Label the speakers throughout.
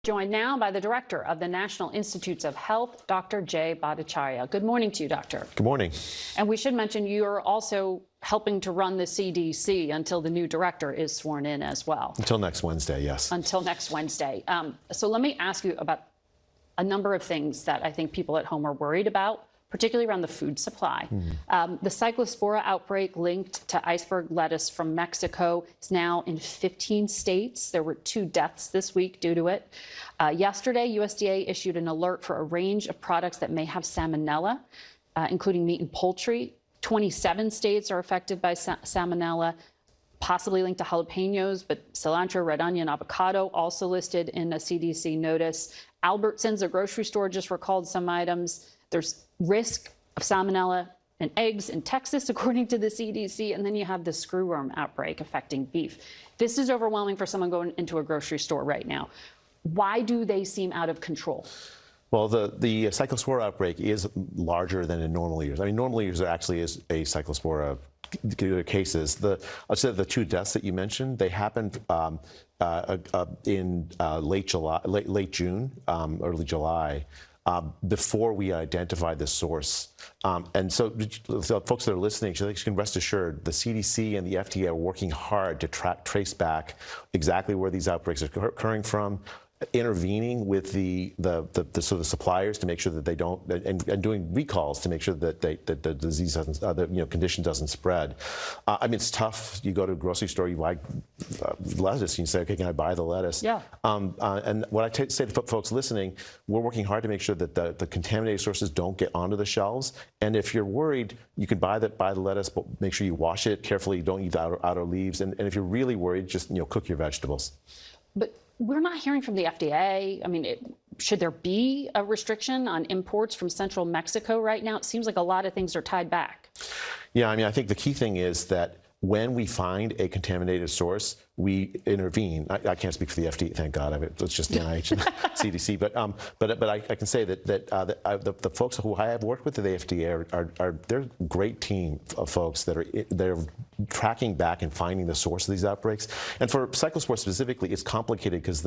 Speaker 1: Joined now by the director of the National Institutes of Health, Dr. Jay Bhattacharya. Good morning to you, doctor.
Speaker 2: Good morning.
Speaker 1: And we should mention you're also helping to run the CDC until the new director is sworn in as well.
Speaker 2: Until next Wednesday, yes. Until
Speaker 1: next Wednesday. So let me ask you about a number of things that I think people at home are worried about, particularly around the food supply. The cyclospora outbreak linked to iceberg lettuce from Mexico is now in 15 states. There were 2 deaths this week due to it. Yesterday, USDA issued an alert for a range of products that may have salmonella, including meat and poultry. 27 states are affected by salmonella, possibly linked to jalapenos, but cilantro, red onion, avocado also listed in a CDC notice. Albertsons, a grocery store, just recalled some items. There's risk of salmonella in eggs in Texas, according to the CDC, and then you have the screwworm outbreak affecting beef. This is overwhelming for someone going into a grocery store right now. Why do they seem out of control?
Speaker 2: Well, the cyclospora outbreak is larger than in normal years. I mean, normal years there actually is a cyclospora cases. I'd say the 2 deaths that you mentioned, they happened in late June, early July. Before we identified the source. And so folks that are listening, you can rest assured the CDC and the FDA are working hard to trace back exactly where these outbreaks are occurring from, intervening with the sort of suppliers to make sure that they don't, and doing recalls to make sure that the disease doesn't, condition doesn't spread. I mean, it's tough. You go to a grocery store, you buy lettuce, and you say, okay, can I buy the lettuce? Yeah. And what I say to folks listening, we're working hard to make sure that the contaminated sources don't get onto the shelves. And if you're worried, you can buy the lettuce, but make sure you wash it carefully. You don't eat the outer leaves. And if you're really worried, just cook your vegetables. But
Speaker 1: we're not hearing from the FDA. I mean, should there be a restriction on imports from central Mexico right now? It seems like a lot of things are tied back.
Speaker 2: Yeah, I mean, I think the key thing is that when we find a contaminated source, we intervene. I can't speak for the FDA, thank God. It's just the NIH and CDC. But I can say that the folks who I have worked with at the FDA they're a great team of folks that are tracking back and finding the source of these outbreaks. And for cyclospora specifically, it's complicated because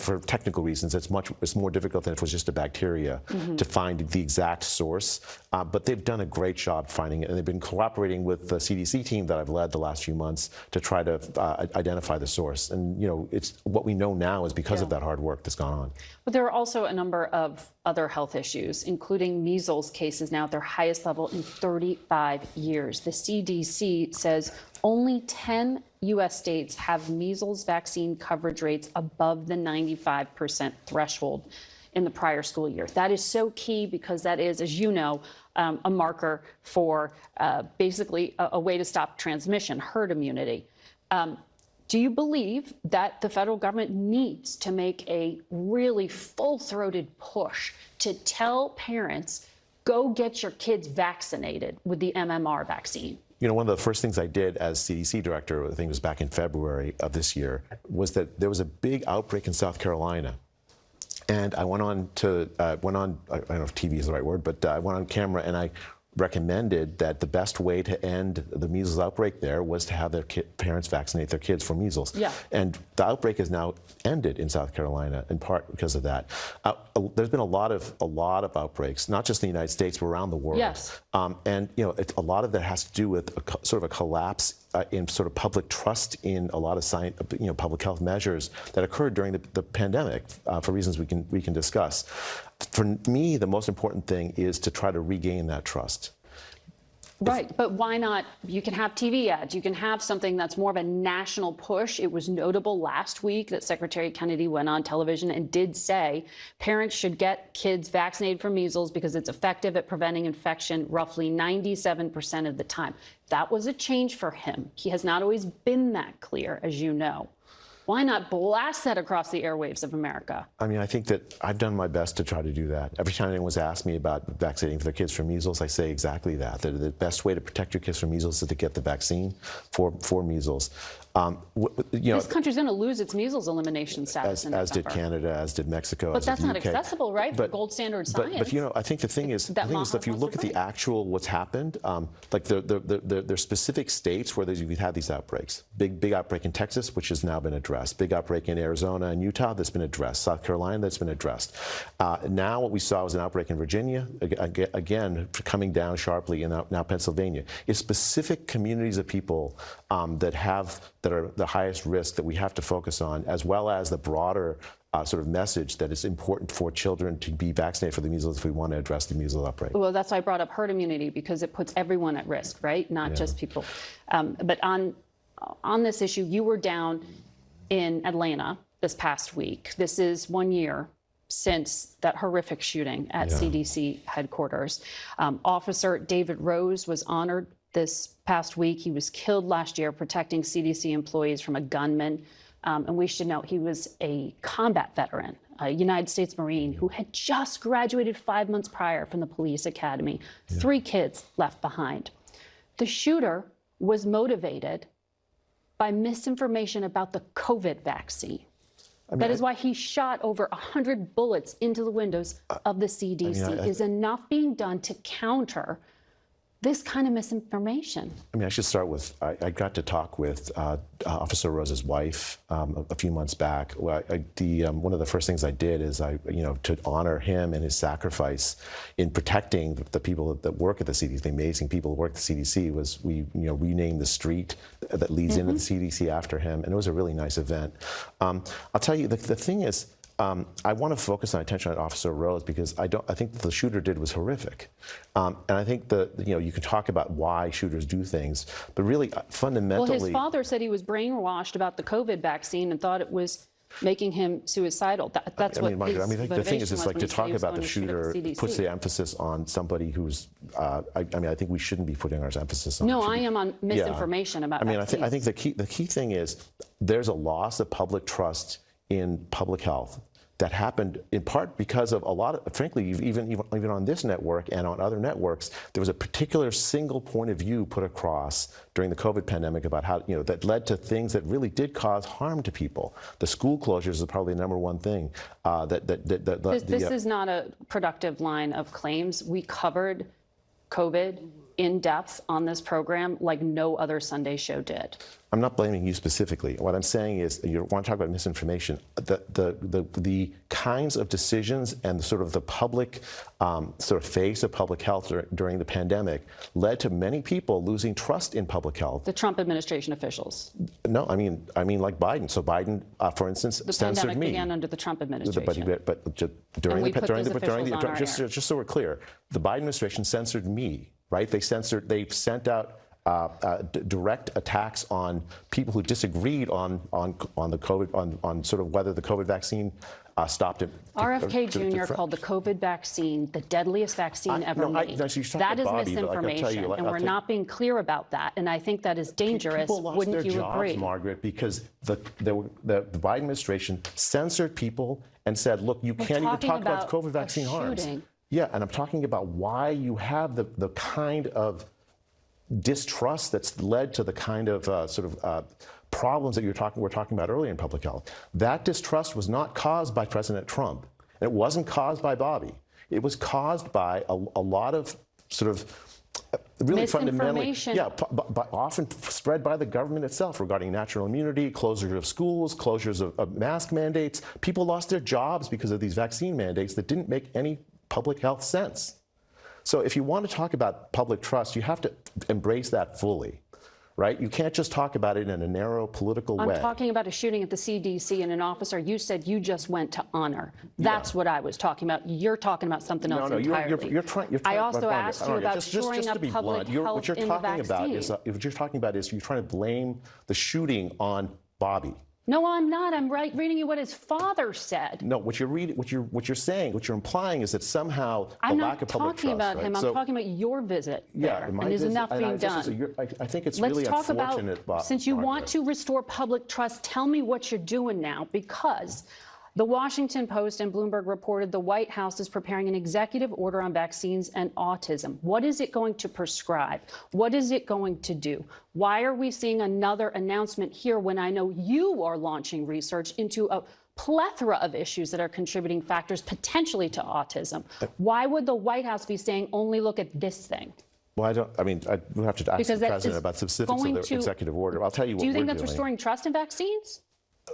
Speaker 2: for technical reasons, it's more difficult than if it was just a bacteria to find the exact source. But they've done a great job finding it, and they've been cooperating with the CDC team that I've led the last few months to try to identify the source. And it's what we know now is because of that hard work that's gone on.
Speaker 1: But there are also a number of other health issues, including measles cases now at their highest level in 35 years. The CDC says only 10 U.S. states have measles vaccine coverage rates above the 95% threshold in the prior school year. That is so key because that is, as you know, a marker for basically a way to stop transmission, herd immunity. Do you believe that the federal government needs to make a really full-throated push to tell parents, go get your kids vaccinated with the MMR vaccine?
Speaker 2: One of the first things I did as CDC director, I think it was back in February of this year, was that there was a big outbreak in South Carolina. And I went on, I don't know if TV is the right word, but I went on camera and I recommended that the best way to end the measles outbreak there was to have their parents vaccinate their kids for measles. Yeah. And the outbreak has now ended in South Carolina, in part because of that. There's been a lot of outbreaks, not just in the United States, but around the world. Yes. And a lot of that has to do with sort of a collapse in sort of public trust in a lot of public health measures that occurred during the pandemic for reasons we can discuss. For me, the most important thing is to try to regain that trust.
Speaker 1: Right, but why not? You can have TV ads. You can have something that's more of a national push. It was notable last week that Secretary Kennedy went on television and did say parents should get kids vaccinated for measles because it's effective at preventing infection roughly 97% of the time. That was a change for him. He has not always been that clear, as you know. Why not blast that across the airwaves of America? I mean,
Speaker 2: I think that I've done my best to try to do that. Every time anyone's asked me about vaccinating their kids for measles, I say exactly that. The best way to protect your kids from measles is to get the vaccine for measles.
Speaker 1: This country's going to lose its measles elimination status in November.
Speaker 2: As did Canada, as did Mexico,
Speaker 1: but that's not accessible, right? For gold standard science.
Speaker 2: But I think the thing is, if you look at the actual what's happened, like there's specific states where you've had these outbreaks. Big outbreak in Texas, which has now been addressed. addressed. Big outbreak in Arizona and Utah, that's been addressed. South Carolina, that's been addressed. Now what we saw was an outbreak in Virginia, again, coming down sharply in now Pennsylvania. It's specific communities of people that are the highest risk that we have to focus on, as well as the broader sort of message that it's important for children to be vaccinated for the measles if we want to address the measles outbreak.
Speaker 1: Well, that's why I brought up herd immunity, because it puts everyone at risk, right? Not just people. But on this issue, you were down in Atlanta this past week. This is 1 year since that horrific shooting at CDC headquarters. Officer David Rose was honored this past week. He was killed last year protecting CDC employees from a gunman. And we should note he was a combat veteran, a United States Marine who had just graduated 5 months prior from the police academy, 3 kids left behind. The shooter was motivated by misinformation about the COVID vaccine. That is why he shot over 100 bullets into the windows of the CDC. Is enough being done to counter this kind of misinformation?
Speaker 2: I should start with, I got to talk with Officer Rose's wife a few months back. Well, one of the first things I did is to honor him and his sacrifice in protecting the people that work at the CDC, the amazing people who work at the CDC, was we renamed the street that leads into the CDC after him, and it was a really nice event. I'll tell you, the thing is, I want to focus my attention on Officer Rose because I think what the shooter did was horrific, and I think you can talk about why shooters do things, but really fundamentally.
Speaker 1: Well, his father said he was brainwashed about the COVID vaccine and thought it was making him suicidal. That's what
Speaker 2: Margaret,
Speaker 1: his
Speaker 2: the thing is,
Speaker 1: motivation
Speaker 2: it's like
Speaker 1: was
Speaker 2: to
Speaker 1: when he
Speaker 2: talk
Speaker 1: said he was
Speaker 2: about the
Speaker 1: going to shoot at
Speaker 2: shooter
Speaker 1: the
Speaker 2: puts
Speaker 1: CDC.
Speaker 2: the emphasis on somebody who's. I think we shouldn't be putting our emphasis on.
Speaker 1: No, I am on misinformation about vaccines.
Speaker 2: I think the key thing is there's a loss of public trust in public health that happened in part because of a lot of, frankly, even on this network and on other networks, there was a particular single point of view put across during the COVID pandemic about how, that led to things that really did cause harm to people. The school closures is probably the #1 thing. This
Speaker 1: is not a productive line of claims. We covered COVID in depth on this program like no other Sunday show did.
Speaker 2: I'm not blaming you specifically. What I'm saying is, you want to talk about misinformation. The kinds of decisions and sort of the public sort of face of public health during the pandemic led to many people losing trust in public health.
Speaker 1: The Trump administration officials.
Speaker 2: No, I mean like Biden. So Biden, for instance,
Speaker 1: the
Speaker 2: censored
Speaker 1: pandemic
Speaker 2: me.
Speaker 1: began under the Trump administration.
Speaker 2: But during just so we're clear, the Biden administration censored me. Right? They sent out direct attacks on people who disagreed on the COVID, on sort of whether the COVID vaccine stopped it.
Speaker 1: RFK Jr. called the COVID vaccine the deadliest vaccine ever made. That is misinformation, and we're not being clear about that. And I think that is dangerous.
Speaker 2: People lost
Speaker 1: Wouldn't
Speaker 2: their
Speaker 1: you
Speaker 2: jobs,
Speaker 1: agree?
Speaker 2: Margaret, because the Biden administration censored people and said, look, you can't even talk about COVID vaccine harms. Yeah, and I'm talking about why you have the kind of distrust that's led to the kind of problems that we're talking about earlier in public health. That distrust was not caused by President Trump. It wasn't caused by Bobby. It was caused by a lot of sort of really fundamentally, but often spread by the government itself regarding natural immunity, closure of schools, closures of mask mandates. People lost their jobs because of these vaccine mandates that didn't make any public health sense. So if you want to talk about public trust, you have to embrace that fully, right? You can't just talk about it in a narrow political way.
Speaker 1: I'm talking about a shooting at the CDC and an officer you said you just went to honor. That's what I was talking about. You're talking about something else entirely.
Speaker 2: You're trying.
Speaker 1: I also asked you about
Speaker 2: just
Speaker 1: shoring up public health
Speaker 2: what you're
Speaker 1: in the vaccine.
Speaker 2: What you're talking about is you're trying to blame the shooting on Bobby.
Speaker 1: No, I'm not. I'm reading you what his father said.
Speaker 2: No, what you're reading, what you're saying, what you're implying is that somehow the lack of public trust.
Speaker 1: I'm not talking about him. I'm talking about your visit there, and is enough being done.
Speaker 2: I think it's
Speaker 1: Let's
Speaker 2: really
Speaker 1: talk
Speaker 2: unfortunate.
Speaker 1: About, since you want to restore public trust, tell me what you're doing now, because the Washington Post and Bloomberg reported the White House is preparing an executive order on vaccines and autism. What is it going to prescribe? What is it going to do? Why are we seeing another announcement here when I know you are launching research into a plethora of issues that are contributing factors potentially to autism? Why would the White House be saying only look at this thing?
Speaker 2: Well, we'll have to ask the president about specifics of the executive order. I'll tell you what we're doing.
Speaker 1: Do you think that's restoring trust in vaccines?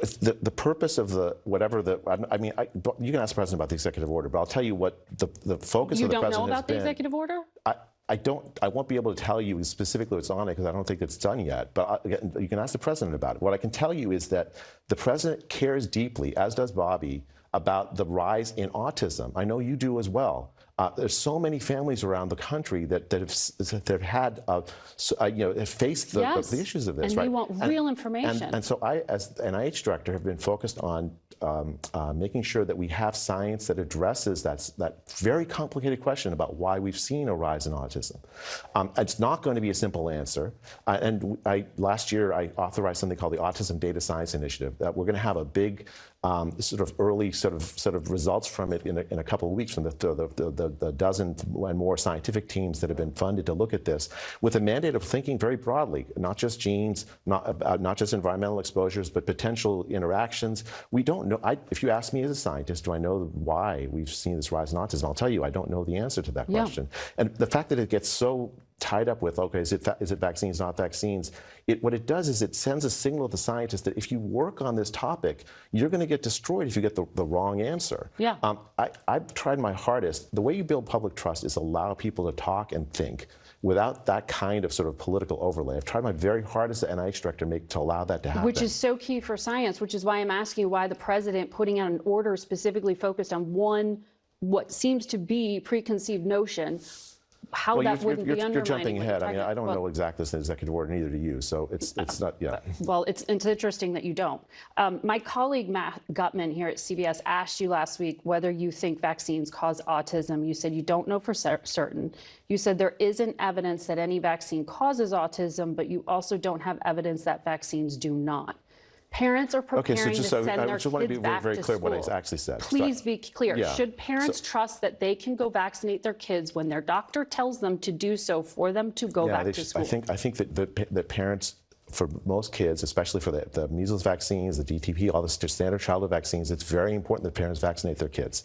Speaker 2: The purpose of you can ask the president about the executive order, but I'll tell you what the focus of the president has been.
Speaker 1: You don't know about the executive order?
Speaker 2: I won't be able to tell you specifically what's on it because I don't think it's done yet, but you can ask the president about it. What I can tell you is that the president cares deeply, as does Bobby, about the rise in autism. I know you do as well. There's so many families around the country that have had, have faced the issues of this.
Speaker 1: And we want real information.
Speaker 2: And so I, as NIH director, have been focused on making sure that we have science that addresses that very complicated question about why we've seen a rise in autism. It's not going to be a simple answer. Last year, I authorized something called the Autism Data Science Initiative. That we're going to have a big sort of early sort of results from it in a couple of weeks from the dozen and more scientific teams that have been funded to look at this, with a mandate of thinking very broadly, not just genes, not just environmental exposures, but potential interactions. We don't know. If you ask me as a scientist, do I know why we've seen this rise in autism? I'll tell you, I don't know the answer to that question. And the fact that it gets so tied up with, okay, is it vaccines, not vaccines? What it does is it sends a signal to scientists that if you work on this topic, you're going to get destroyed if you get the wrong answer. Yeah. I've tried my hardest. The way you build public trust is allow people to talk and think without that kind of sort of political overlay. I've tried my very hardest as NIH director to allow that to happen.
Speaker 1: Which is so key for science, which is why I'm asking you why the president putting out an order specifically focused on what seems to be preconceived notion, how that wouldn't be undermining.
Speaker 2: You're jumping ahead. I mean, I don't know exactly the executive order, neither do you. So it's not, yeah.
Speaker 1: Well, it's interesting that you don't. My colleague Matt Gutman here at CBS asked you last week whether you think vaccines cause autism. You said you don't know for certain. You said there isn't evidence that any vaccine causes autism, but you also don't have evidence that vaccines do not. Parents are preparing to send their kids back to school. I just want to be very clear what I actually said. Please be clear. Yeah. Should parents trust that they can go vaccinate their kids when their doctor tells them to do so for them to go back to school?
Speaker 2: I think that parents, for most kids, especially for the measles vaccines, the DTP, all the standard childhood vaccines, it's very important that parents vaccinate their kids.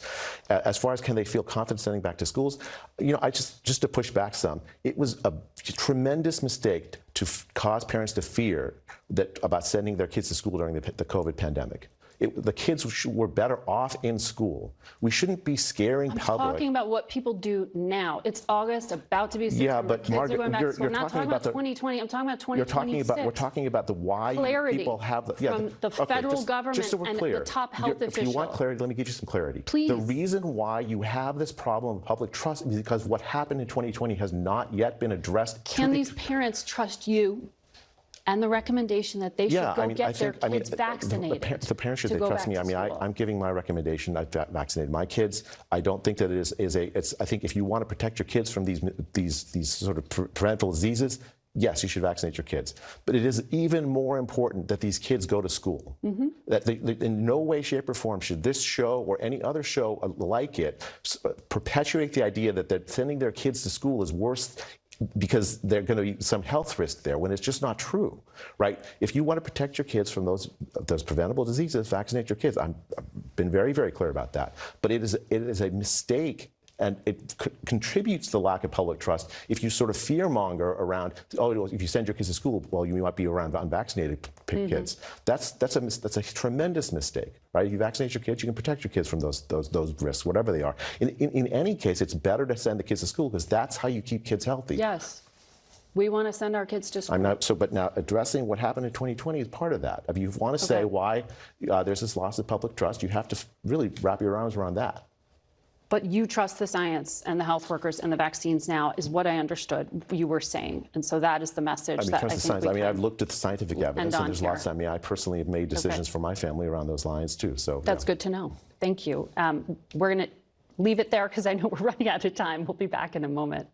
Speaker 2: As far as can they feel confident sending back to schools, just to push back some, it was a tremendous mistake to cause parents to fear about sending their kids to school during the COVID pandemic. The kids were better off in school. We shouldn't be scaring public.
Speaker 1: I'm talking about what people do now. It's August, about to be September.
Speaker 2: Yeah, but Margaret,
Speaker 1: I'm not talking about 2020. I'm talking about 2026.
Speaker 2: We're talking about the why people have
Speaker 1: from the federal government and the top health official.
Speaker 2: If you want clarity, let me give you some clarity.
Speaker 1: Please.
Speaker 2: The reason why you have this problem of public trust is because what happened in 2020 has not yet been addressed.
Speaker 1: Can these parents trust you and the recommendation that they should go get their kids vaccinated?
Speaker 2: The parents should trust me. I mean, I'm giving my recommendation. I've vaccinated my kids. I don't think that it is I think if you want to protect your kids from these sort of preventable diseases, yes, you should vaccinate your kids. But it is even more important that these kids go to school. Mm-hmm. That in no way, shape, or form should this show or any other show like it perpetuate the idea that sending their kids to school is worse because there's going to be some health risk there, when it's just not true, right? If you want to protect your kids from those preventable diseases, vaccinate your kids. I've been very, very clear about that. But it is a mistake, and it contributes to the lack of public trust if you sort of fearmonger around, oh, if you send your kids to school, well, you might be around unvaccinated kids. That's a tremendous mistake, right? If you vaccinate your kids, you can protect your kids from those risks, whatever they are. In any case, it's better to send the kids to school because that's how you keep kids healthy.
Speaker 1: Yes. We want to send our kids to school.
Speaker 2: But now addressing what happened in 2020 is part of that. If you want to say why there's this loss of public trust, you have to really wrap your arms around that.
Speaker 1: But you trust the science and the health workers and the vaccines now, is what I understood you were saying. And so that is the message that I think
Speaker 2: we can. I've looked at the scientific evidence, and there's lots. I personally have made decisions for my family around those lines, too. So
Speaker 1: that's good to know. Thank you. We're going to leave it there because I know we're running out of time. We'll be back in a moment.